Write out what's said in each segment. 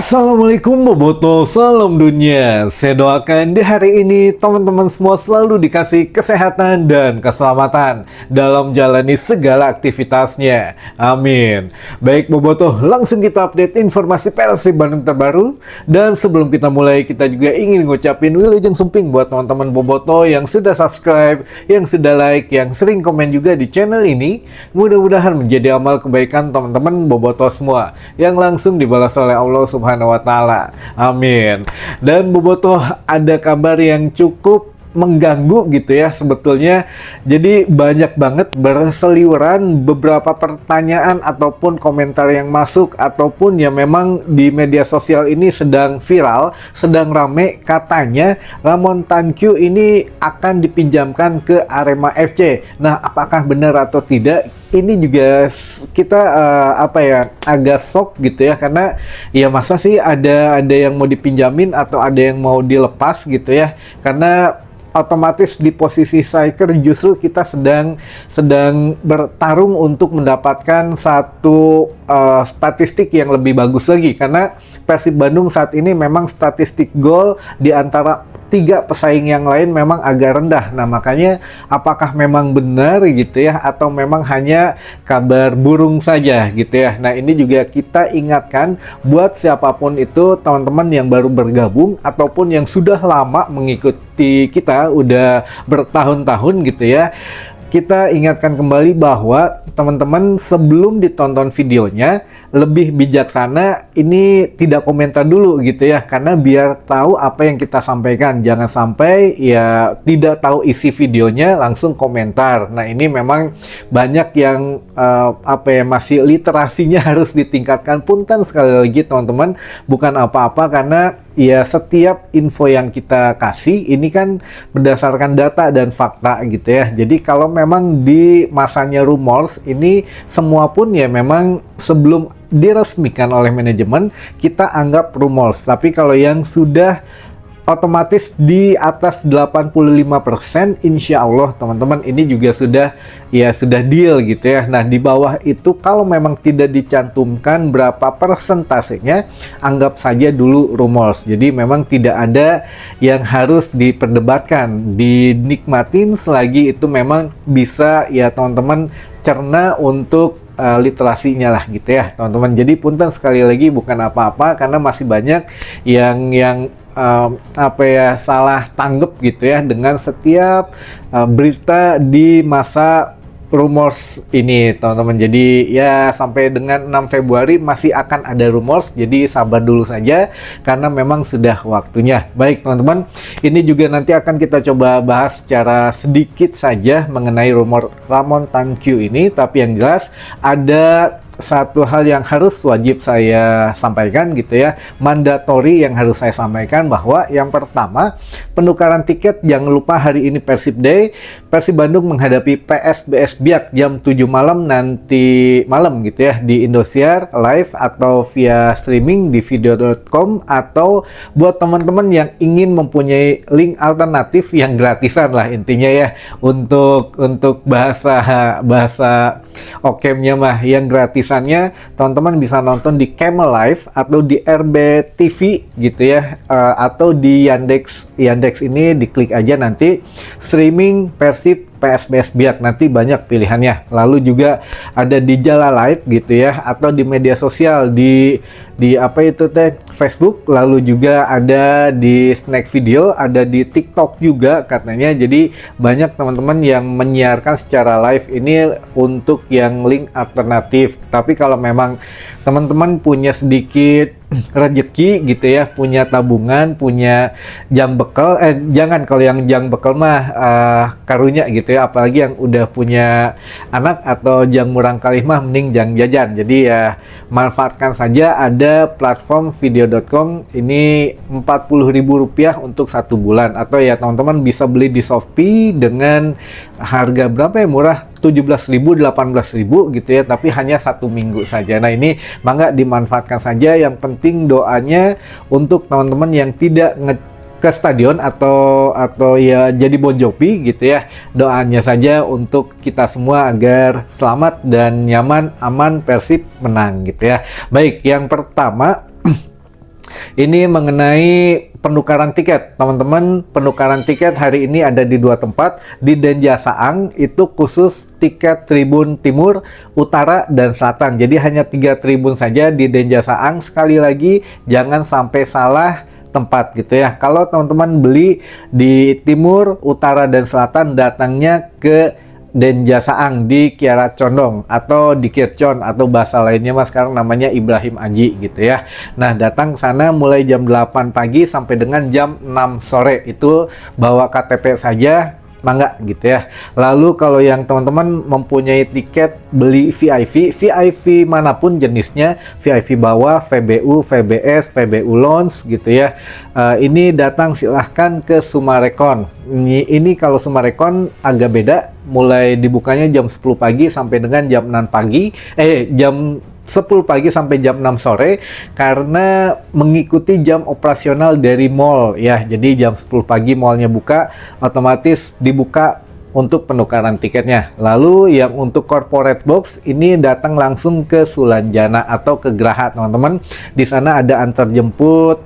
Assalamualaikum Boboto, salam dunia. Saya doakan di hari ini teman-teman semua selalu dikasih kesehatan dan keselamatan dalam jalani segala aktivitasnya. Amin. Baik Boboto, langsung kita update informasi Persib Bandung terbaru. Dan sebelum kita mulai, kita juga ingin ngucapin Wilujeng Sumping buat teman-teman Boboto yang sudah subscribe, yang sudah like, yang sering komen juga di channel ini. Mudah-mudahan menjadi amal kebaikan teman-teman Boboto semua yang langsung dibalas oleh Allah Subhanahu wa Ta'ala. Amin. Dan Boboto, ada kabar yang cukup mengganggu gitu ya sebetulnya. Jadi banyak banget berseliweran beberapa pertanyaan ataupun komentar yang masuk, ataupun ya memang di media sosial ini sedang viral, sedang rame. Katanya Ramon Tankyu ini akan dipinjamkan ke Arema FC. Nah, apakah benar atau tidak? Ini juga kita agak shock gitu ya, karena ya masa sih ada yang mau dipinjamin atau ada yang mau dilepas gitu ya, karena otomatis di posisi striker justru kita sedang bertarung untuk mendapatkan satu statistik yang lebih bagus lagi, karena Persib Bandung saat ini memang statistik gol di antara 3 pesaing yang lain memang agak rendah. Nah, makanya apakah memang benar gitu ya, atau memang hanya kabar burung saja gitu ya. Nah, ini juga kita ingatkan buat siapapun itu, teman-teman yang baru bergabung ataupun yang sudah lama mengikuti kita udah bertahun-tahun gitu ya. Kita ingatkan kembali bahwa teman-teman sebelum ditonton videonya lebih bijaksana ini tidak komentar dulu gitu ya, karena biar tahu apa yang kita sampaikan. Jangan sampai ya tidak tahu isi videonya langsung komentar. Nah, ini memang banyak yang masih literasinya harus ditingkatkan. Punten sekali lagi teman-teman, bukan apa-apa, karena ya setiap info yang kita kasih ini kan berdasarkan data dan fakta gitu ya. Jadi kalau memang di masanya rumors ini semua pun ya memang sebelum diresmikan oleh manajemen kita anggap rumors. Tapi kalau yang sudah otomatis di atas 85%, insya Allah teman-teman ini juga sudah deal gitu ya. Nah, di bawah itu kalau memang tidak dicantumkan berapa persentasenya, anggap saja dulu rumors. Jadi memang tidak ada yang harus diperdebatkan, dinikmatin selagi itu memang bisa ya teman-teman cerna untuk literasinya lah gitu ya teman-teman. Jadi punten sekali lagi, bukan apa-apa, karena masih banyak yang salah tanggap gitu ya dengan setiap berita di masa rumors ini teman-teman. Jadi ya sampai dengan 6 Februari masih akan ada rumors, jadi sabar dulu saja karena memang sudah waktunya. Baik teman-teman, ini juga nanti akan kita coba bahas secara sedikit saja mengenai rumor Ramon Tankyu ini. Tapi yang jelas ada satu hal yang harus wajib saya sampaikan gitu ya, mandatory yang harus saya sampaikan, bahwa yang pertama, penukaran tiket jangan lupa hari ini Persib Day. Persib Bandung menghadapi PSBS Biak jam 7 malam nanti malam gitu ya di Indosiar live atau via streaming di video.com, atau buat teman-teman yang ingin mempunyai link alternatif yang gratisan lah intinya ya, untuk bahasa Okemnya mah yang gratisannya teman-teman bisa nonton di Camel Live atau di RBTV gitu ya, atau di Yandex ini diklik aja nanti streaming Persib PSBS Biak, nanti banyak pilihannya. Lalu juga ada di Jala Live gitu ya, atau di media sosial di Facebook, lalu juga ada di Snack Video, ada di TikTok juga katanya. Jadi banyak teman-teman yang menyiarkan secara live ini untuk yang link alternatif. Tapi kalau memang teman-teman punya sedikit rezeki gitu ya, punya tabungan, punya jam bekal, jangan, kalau yang jam bekal mah karunya gitu ya, apalagi yang udah punya anak atau jang murang kali mah mending jang jajan. Jadi ya manfaatkan saja, ada platform video.com ini Rp40.000 untuk 1 bulan, atau ya teman-teman bisa beli di Shopee dengan harga berapa ya, murah, 17.000, 18.000 gitu ya, tapi hanya 1 minggu saja. Nah, ini mangga dimanfaatkan saja. Yang penting doanya untuk teman-teman yang tidak ke stadion atau ya jadi Bon Jovi gitu ya. Doanya saja untuk kita semua agar selamat dan nyaman, aman, Persib menang gitu ya. Baik, yang pertama Ini mengenai penukaran tiket, teman-teman. Penukaran tiket hari ini ada di dua tempat. Di Denja Saang itu khusus tiket Tribun Timur, Utara, dan Selatan. Jadi hanya 3 tribun saja di Denja Saang. Sekali lagi, jangan sampai salah tempat gitu ya. Kalau teman-teman beli di Timur, Utara, dan Selatan, datangnya ke Denja Saang di Kiara Condong atau di Kircon, atau bahasa lainnya mas sekarang namanya Ibrahim Aji gitu ya. Nah, datang sana mulai jam 8 pagi sampai dengan jam 6 sore. Itu bawa KTP saja, mangga gitu ya. Lalu kalau yang teman-teman mempunyai tiket beli VIP manapun jenisnya, VIP bawah, VBU, VBS, VBU Lounge gitu ya, ini datang silahkan ke Sumarekon. Ini kalau Sumarekon agak beda, mulai dibukanya jam 10 pagi sampai dengan jam 6 pagi, jam 10 pagi sampai jam 6 sore, karena mengikuti jam operasional dari mall ya. Jadi jam 10 pagi mallnya buka, otomatis dibuka untuk penukaran tiketnya. Lalu yang untuk corporate box ini datang langsung ke Sulanjana atau ke Graha, teman-teman. Di sana ada antar jemput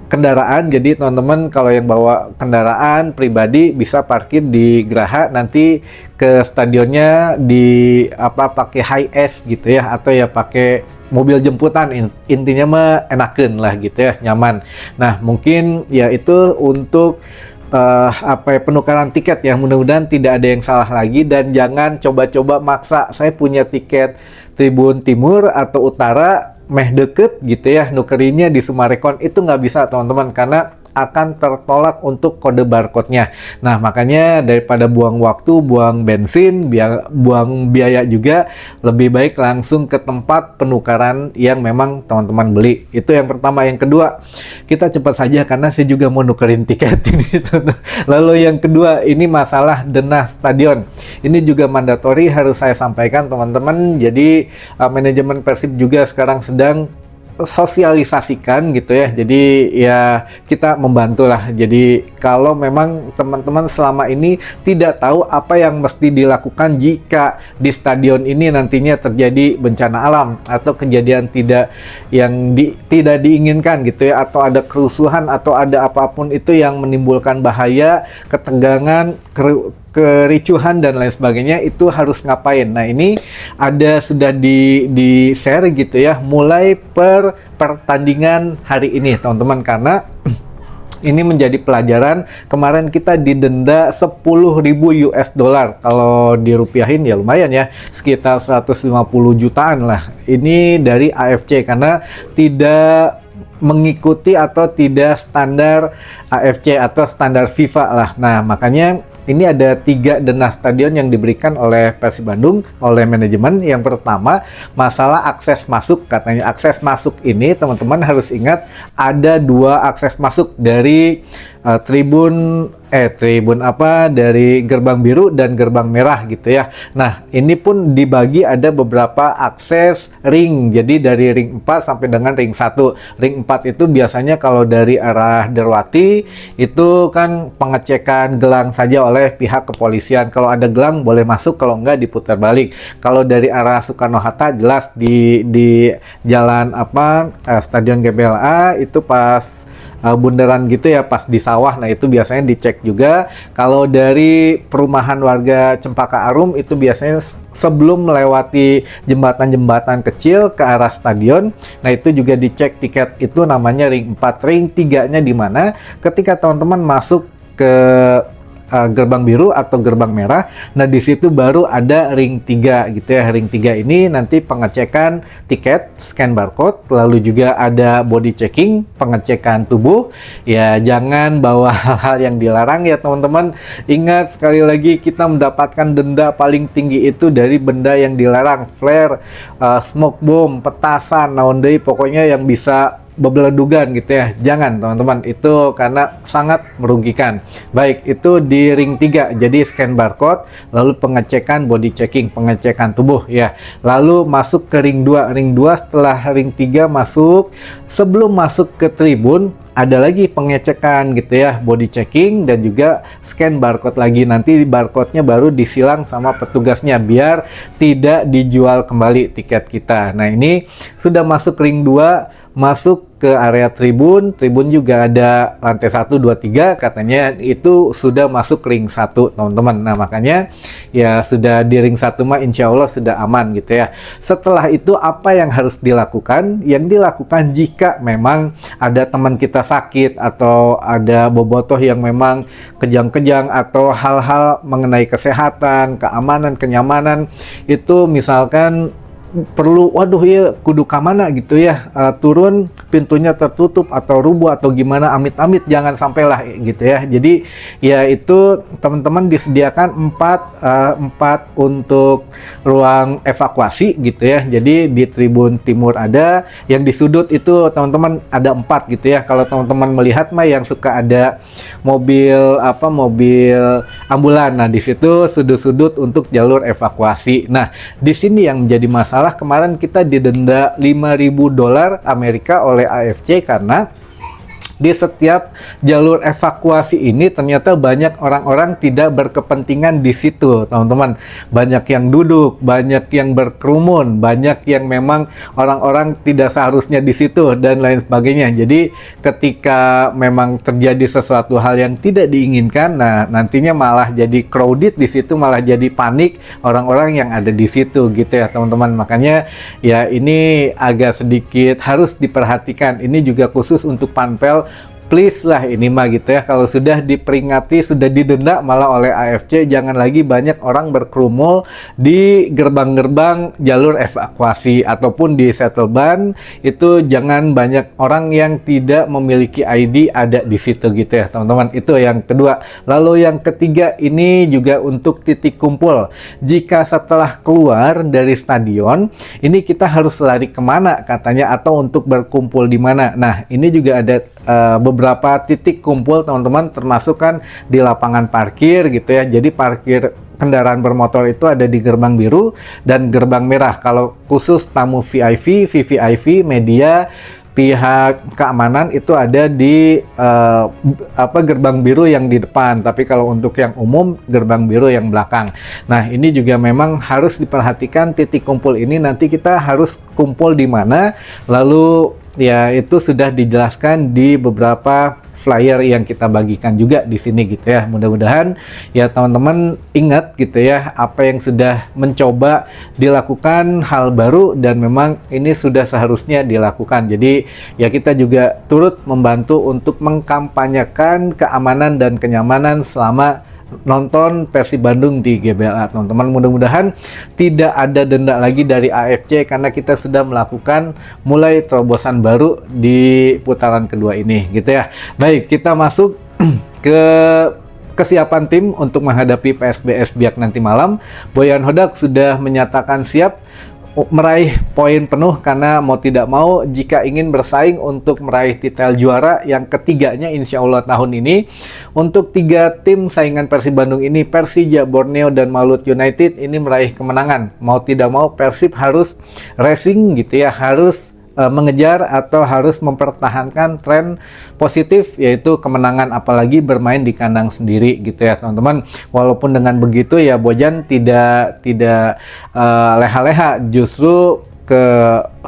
kendaraan, jadi teman-teman kalau yang bawa kendaraan pribadi bisa parkir di Graha, nanti ke stadionnya di pakai HiAce gitu ya, atau ya pakai mobil jemputan, intinya mah enakeun lah gitu ya, nyaman. Nah, mungkin ya itu untuk penukaran tiket ya. Mudah-mudahan tidak ada yang salah lagi, dan jangan coba-coba maksa saya punya tiket Tribun Timur atau Utara meh deket gitu ya, nukerinnya di Sumarekon. Itu nggak bisa teman-teman, karena akan tertolak untuk kode barcode-nya. Nah, makanya daripada buang waktu, buang bensin, buang biaya juga, lebih baik langsung ke tempat penukaran yang memang teman-teman beli. Itu yang pertama. Yang kedua, kita cepat saja karena saya juga mau nukerin tiket ini. Lalu yang kedua, ini masalah dana stadion. Ini juga mandatori harus saya sampaikan teman-teman. Jadi manajemen Persib juga sekarang sedang sosialisasikan gitu ya. Jadi ya kita membantulah. Jadi kalau memang teman-teman selama ini tidak tahu apa yang mesti dilakukan jika di stadion ini nantinya terjadi bencana alam atau kejadian tidak diinginkan gitu ya, atau ada kerusuhan atau ada apapun itu yang menimbulkan bahaya, ketegangan, kericuhan dan lain sebagainya, itu harus ngapain. Nah, ini ada sudah di share gitu ya, mulai pertandingan hari ini teman-teman, karena ini menjadi pelajaran. Kemarin kita didenda 10.000 US dollar, kalau dirupiahin ya lumayan ya, sekitar 150 jutaan lah. Ini dari AFC karena tidak mengikuti atau tidak standar AFC atau standar FIFA lah. Nah, makanya ini ada 3 dana stadion yang diberikan oleh Persib Bandung, oleh manajemen. Yang pertama, masalah akses masuk. Katanya akses masuk ini teman-teman harus ingat, ada 2 akses masuk dari dari gerbang biru dan gerbang merah gitu ya. Nah, ini pun dibagi ada beberapa akses ring. Jadi dari ring 4 sampai dengan ring 1. Ring 4 itu biasanya kalau dari arah Derwati itu kan pengecekan gelang saja oleh pihak kepolisian. Kalau ada gelang boleh masuk, kalau enggak diputar balik. Kalau dari arah Soekarno-Hatta jelas di jalan Stadion GBLA itu pas bundaran gitu ya, pas di sawah. Nah, itu biasanya dicek juga. Kalau dari perumahan warga Cempaka Arum itu biasanya sebelum melewati jembatan-jembatan kecil ke arah stadion. Nah, itu juga dicek tiket, itu namanya ring 4. Ring 3-nya di mana? Ketika teman-teman masuk ke gerbang biru atau gerbang merah, nah di situ baru ada ring 3 gitu ya. Ring 3 ini nanti pengecekan tiket, scan barcode, lalu juga ada body checking, pengecekan tubuh. Ya, jangan bawa hal-hal yang dilarang ya teman-teman. Ingat sekali lagi, kita mendapatkan denda paling tinggi itu dari benda yang dilarang. Flare, smoke bomb, petasan, naon deui, pokoknya yang bisa bebeledugan gitu ya. Jangan teman-teman, itu karena sangat merugikan. Baik, itu di ring 3, jadi scan barcode, lalu pengecekan body checking, pengecekan tubuh ya. Lalu masuk ke ring 2. Ring 2 setelah ring 3 masuk, sebelum masuk ke tribun ada lagi pengecekan gitu ya, body checking dan juga scan barcode lagi. Nanti barcode-nya baru disilang sama petugasnya biar tidak dijual kembali tiket kita. Nah, ini sudah masuk ring 2, masuk ke area tribun juga ada lantai 1, 2, 3, katanya itu sudah masuk ring 1 teman-teman. Nah makanya ya sudah di ring 1 mah insya Allah sudah aman gitu ya. Setelah itu apa yang harus dilakukan? Yang dilakukan jika memang ada teman kita sakit atau ada bobotoh yang memang kejang-kejang atau hal-hal mengenai kesehatan, keamanan, kenyamanan, itu misalkan perlu, waduh ya kudu kamana gitu ya, turun pintunya tertutup atau rubuh atau gimana, amit-amit jangan sampailah gitu ya. Jadi ya itu teman-teman disediakan 4 untuk ruang evakuasi gitu ya. Jadi di tribun timur ada, yang di sudut itu teman-teman ada 4 gitu ya. Kalau teman-teman melihat mah yang suka ada mobil mobil ambulan, nah di situ sudut-sudut untuk jalur evakuasi. Nah di sini yang menjadi masalah, kemarin kita didenda $5.000 Amerika oleh AFC karena di setiap jalur evakuasi ini ternyata banyak orang-orang tidak berkepentingan di situ, teman-teman. Banyak yang duduk, banyak yang berkerumun, banyak yang memang orang-orang tidak seharusnya di situ dan lain sebagainya. Jadi ketika memang terjadi sesuatu hal yang tidak diinginkan, nah nantinya malah jadi crowded di situ, malah jadi panik orang-orang yang ada di situ gitu ya, teman-teman. Makanya ya ini agak sedikit harus diperhatikan. Ini juga khusus untuk Panpel. Please lah ini mah gitu ya, kalau sudah diperingati, sudah didenda malah oleh AFC, jangan lagi banyak orang berkerumun di gerbang-gerbang jalur evakuasi ataupun di shuttle ban. Itu jangan banyak orang yang tidak memiliki ID ada di situ gitu ya, teman-teman. Itu yang kedua. Lalu yang ketiga ini juga untuk titik kumpul. Jika setelah keluar dari stadion, ini kita harus lari kemana katanya, atau untuk berkumpul di mana. Nah ini juga ada beberapa titik kumpul teman-teman, termasuk kan di lapangan parkir gitu ya. Jadi parkir kendaraan bermotor itu ada di gerbang biru dan gerbang merah. Kalau khusus tamu VIP, VVIP, media, pihak keamanan itu ada di gerbang biru yang di depan, tapi kalau untuk yang umum gerbang biru yang belakang. Nah ini juga memang harus diperhatikan titik kumpul ini, nanti kita harus kumpul di mana, lalu ya itu sudah dijelaskan di beberapa flyer yang kita bagikan juga di sini gitu ya. Mudah-mudahan ya teman-teman ingat gitu ya apa yang sudah mencoba dilakukan hal baru dan memang ini sudah seharusnya dilakukan. Jadi ya kita juga turut membantu untuk mengkampanyekan keamanan dan kenyamanan selama nonton Persib Bandung di GBLA, teman-teman. Mudah-mudahan tidak ada denda lagi dari AFC karena kita sudah melakukan mulai terobosan baru di putaran kedua ini gitu ya. Baik, kita masuk ke kesiapan tim untuk menghadapi PSBS Biak nanti malam. Boyan Hodak sudah menyatakan siap meraih poin penuh karena mau tidak mau jika ingin bersaing untuk meraih titel juara yang ketiganya insya Allah tahun ini. Untuk 3 tim saingan Persib Bandung ini, Persija, Borneo, dan Malut United ini meraih kemenangan. Mau tidak mau Persib harus racing gitu ya, harus mengejar atau harus mempertahankan tren positif yaitu kemenangan, apalagi bermain di kandang sendiri gitu ya teman-teman. Walaupun dengan begitu ya Bojan tidak leha-leha, justru ke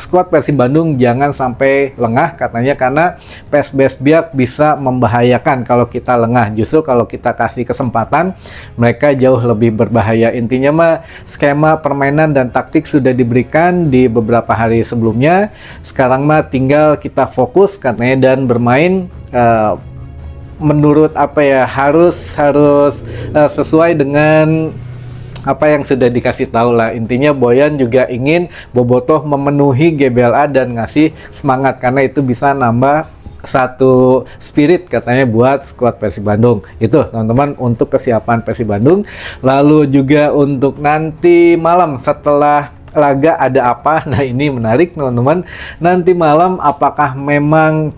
skuad Persib Bandung jangan sampai lengah katanya, karena PSBS Biak bisa membahayakan kalau kita lengah. Justru kalau kita kasih kesempatan mereka jauh lebih berbahaya. Intinya mah skema permainan dan taktik sudah diberikan di beberapa hari sebelumnya. Sekarang mah tinggal kita fokus katanya dan bermain menurut harus sesuai dengan apa yang sudah dikasih tahu lah. Intinya Boyan juga ingin bobotoh memenuhi GBLA dan ngasih semangat karena itu bisa nambah satu spirit katanya buat skuad Persib Bandung. Itu teman-teman untuk kesiapan Persib Bandung. Lalu juga untuk nanti malam setelah laga ada apa? Nah ini menarik teman-teman. Nanti malam apakah memang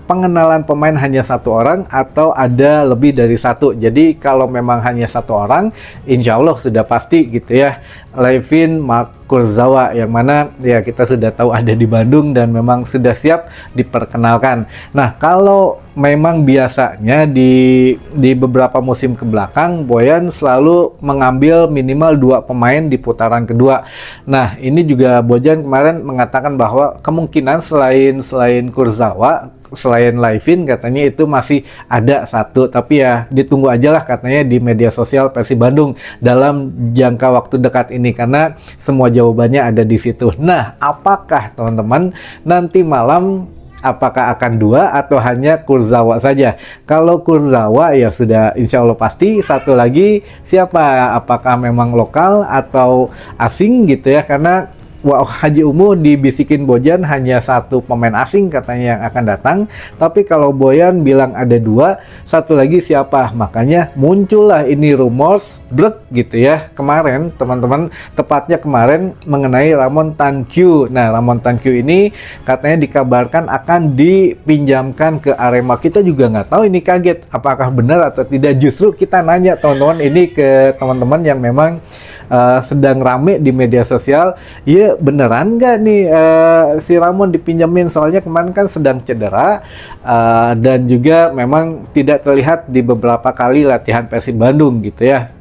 pengenalan pemain hanya 1 orang atau ada lebih dari 1? Jadi kalau memang hanya 1 orang, insya Allah sudah pasti gitu ya. Levin, Kurzawa, yang mana ya kita sudah tahu ada di Bandung dan memang sudah siap diperkenalkan. Nah, kalau memang biasanya di beberapa musim ke belakang Boyan selalu mengambil minimal 2 pemain di putaran kedua. Nah, ini juga Boyan kemarin mengatakan bahwa kemungkinan selain Kurzawa, selain Livin, katanya itu masih ada satu, tapi ya ditunggu aja lah katanya di media sosial Persib Bandung dalam jangka waktu dekat ini, karena semua jawabannya ada di situ. Nah, apakah teman-teman nanti malam apakah akan 2 atau hanya Kurzawa saja? Kalau Kurzawa ya sudah insya Allah pasti. Satu lagi siapa? Apakah memang lokal atau asing gitu ya? Karena Haji Umu dibisikin Boyan hanya 1 pemain asing katanya yang akan datang, tapi kalau Boyan bilang ada 2, satu lagi siapa? Makanya muncullah ini rumors brek gitu ya kemarin teman-teman, tepatnya kemarin mengenai Ramon Tankyu. Nah, Ramon Tankyu ini katanya dikabarkan akan dipinjamkan ke Arema. Kita juga nggak tahu, ini kaget apakah benar atau tidak. Justru kita nanya teman-teman ini ke teman-teman yang memang sedang rame di media sosial, ya beneran nggak nih si Ramon dipinjemin, soalnya kemarin kan sedang cedera dan juga memang tidak terlihat di beberapa kali latihan Persib Bandung gitu ya.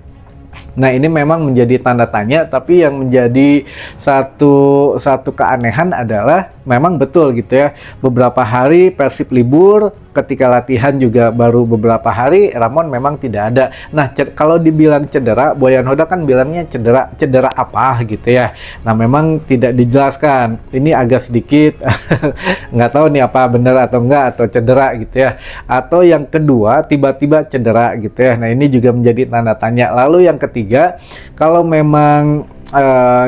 Nah, ini memang menjadi tanda tanya, tapi yang menjadi satu keanehan adalah memang betul gitu ya, beberapa hari Persib libur, ketika latihan juga baru beberapa hari, Ramon memang tidak ada. Nah, kalau dibilang cedera, Boyan Hodak kan bilangnya cedera apa gitu ya. Nah, memang tidak dijelaskan. Ini agak sedikit nggak tahu nih apa benar atau enggak, atau cedera gitu ya. Atau yang kedua, tiba-tiba cedera gitu ya. Nah, ini juga menjadi tanda tanya. Lalu yang ketiga, kalau memang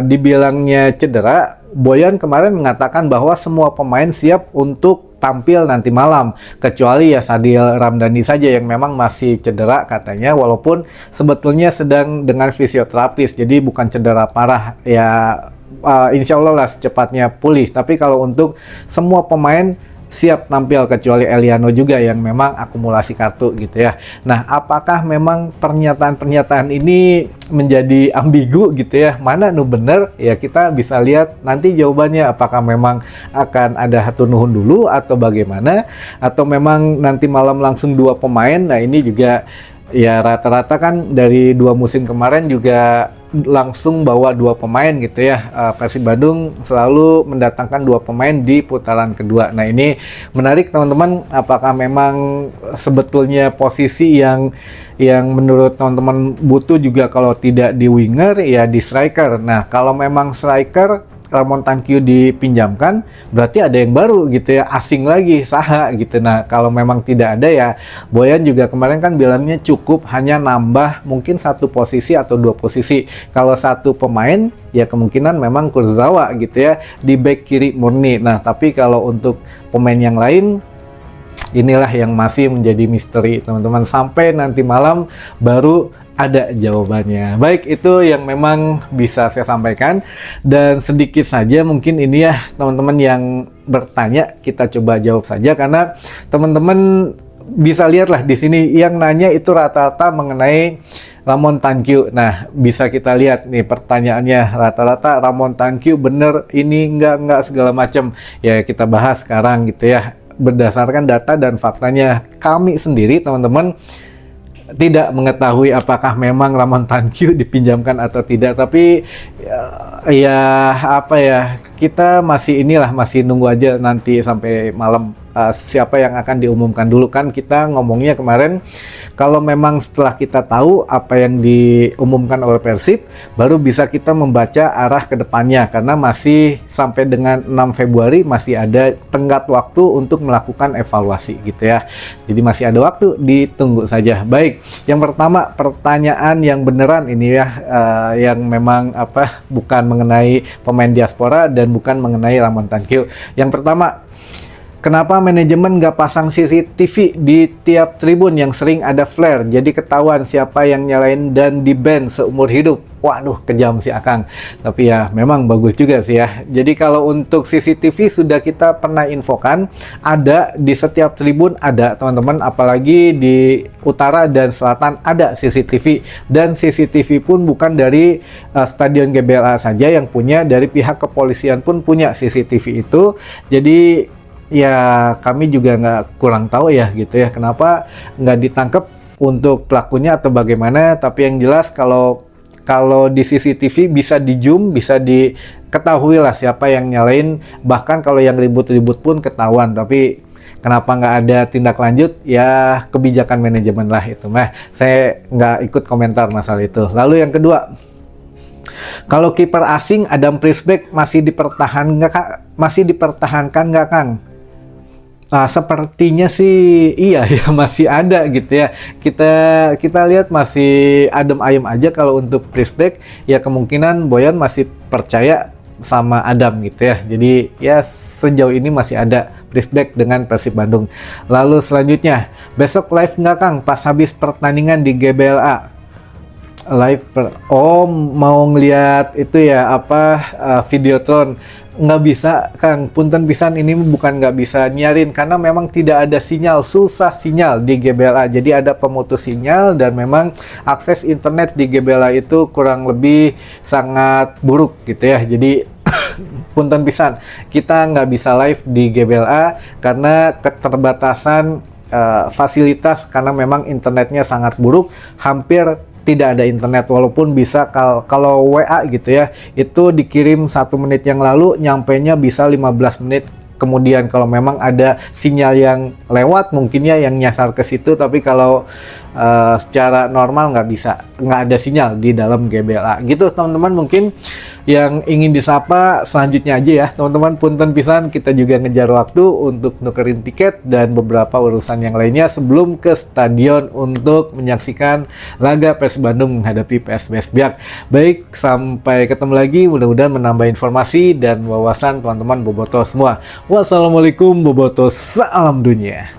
dibilangnya cedera, Boyan kemarin mengatakan bahwa semua pemain siap untuk tampil nanti malam, kecuali ya Sadil Ramdhani saja yang memang masih cedera katanya, walaupun sebetulnya sedang dengan fisioterapis, jadi bukan cedera parah ya. Insya Allah lah secepatnya pulih. Tapi kalau untuk semua pemain siap tampil kecuali Eliano juga yang memang akumulasi kartu gitu ya. Nah, apakah memang pernyataan-pernyataan ini menjadi ambigu gitu ya? Mana nu bener? Ya kita bisa lihat nanti jawabannya, apakah memang akan ada hatunuhun dulu atau bagaimana, atau memang nanti malam langsung 2 pemain. Nah, ini juga ya rata-rata kan dari 2 musim kemarin juga langsung bawa 2 pemain gitu ya. Persib Bandung selalu mendatangkan 2 pemain di putaran kedua. Nah, ini menarik teman-teman, apakah memang sebetulnya posisi yang menurut teman-teman butuh juga kalau tidak di winger ya di striker. Nah, kalau memang striker Ramon Tankyu dipinjamkan, berarti ada yang baru gitu ya, asing lagi, saha gitu. Nah, kalau memang tidak ada ya, Boyan juga kemarin kan bilangnya cukup hanya nambah mungkin 1 posisi atau 2 posisi. Kalau 1 pemain ya kemungkinan memang Kurzawa gitu ya, di back kiri murni. Nah, tapi kalau untuk pemain yang lain, inilah yang masih menjadi misteri teman-teman, sampai nanti malam baru ada jawabannya. Baik, itu yang memang bisa saya sampaikan, dan sedikit saja mungkin ini ya teman-teman yang bertanya, kita coba jawab saja, karena teman-teman bisa lihatlah di sini yang nanya itu rata-rata mengenai Ramon Tankyu. Nah, bisa kita lihat nih pertanyaannya, rata-rata Ramon Tankyu bener ini enggak segala macam. Ya kita bahas sekarang gitu ya, berdasarkan data dan faktanya. Kami sendiri teman-teman tidak mengetahui apakah memang Ramon Tankyu dipinjamkan atau tidak, tapi ya apa ya, kita masih nunggu aja nanti sampai malam siapa yang akan diumumkan dulu. Kan kita ngomongnya kemarin kalau memang setelah kita tahu apa yang diumumkan oleh Persib, baru bisa kita membaca arah ke depannya, karena masih sampai dengan 6 Februari masih ada tenggat waktu untuk melakukan evaluasi gitu ya. Jadi masih ada waktu, ditunggu saja. Baik, yang pertama pertanyaan yang beneran ini ya, yang memang bukan mengenai pemain diaspora dan bukan mengenai Ramon Tankyu. Yang pertama, Kenapa manajemen nggak pasang CCTV di tiap tribun yang sering ada flare? Jadi ketahuan siapa yang nyalain dan di-ban seumur hidup. Waduh, kejam si Akang. Tapi ya memang bagus juga sih ya. Jadi kalau untuk CCTV sudah kita pernah infokan, ada di setiap tribun ada teman-teman, apalagi di utara dan selatan ada CCTV. Dan CCTV pun bukan dari Stadion GBLA saja yang punya, dari pihak kepolisian pun punya CCTV itu. Jadi ya kami juga nggak kurang tahu ya gitu ya, kenapa nggak ditangkap untuk pelakunya atau bagaimana. Tapi yang jelas kalau di CCTV bisa di zoom, bisa diketahui lah siapa yang nyalain, bahkan kalau yang ribut-ribut pun ketahuan. Tapi kenapa nggak ada tindak lanjut? Ya kebijakan manajemen lah itu mah, saya nggak ikut komentar masalah itu. Lalu yang kedua, kalau kiper asing Adam Prisbeck masih dipertahankan nggak Kang? Nah, sepertinya sih iya ya, masih ada gitu ya. Kita lihat masih adem ayem aja. Kalau untuk Prisbeck ya kemungkinan Boyan masih percaya sama Adam gitu ya. Jadi ya sejauh ini masih ada Prisbeck dengan Persib Bandung. Lalu selanjutnya, besok live nggak Kang pas habis pertandingan di GBLA? Mau ngeliat itu ya Videotron. Nggak bisa Kang, punten pisan, ini bukan nggak bisa nyarin karena memang tidak ada sinyal, susah sinyal di GBLA. Jadi ada pemutus sinyal dan memang akses internet di GBLA itu kurang lebih sangat buruk gitu ya. Jadi punten pisan, kita nggak bisa live di GBLA karena keterbatasan fasilitas, karena memang internetnya sangat buruk, hampir tidak ada internet. Walaupun bisa kalau WA gitu ya, itu dikirim 1 menit yang lalu, nyampainya bisa 15 menit kemudian. Kalau memang ada sinyal yang lewat mungkin ya yang nyasar ke situ, tapi kalau secara normal nggak ada sinyal di dalam GBLA gitu teman-teman. Mungkin yang ingin disapa selanjutnya aja ya teman-teman, punten pisan, kita juga ngejar waktu untuk nukerin tiket dan beberapa urusan yang lainnya sebelum ke stadion untuk menyaksikan laga Persib Bandung menghadapi PSBS Biak. Baik, sampai ketemu lagi, mudah-mudahan menambah informasi dan wawasan teman-teman boboto semua. Wassalamualaikum boboto, salam dunia.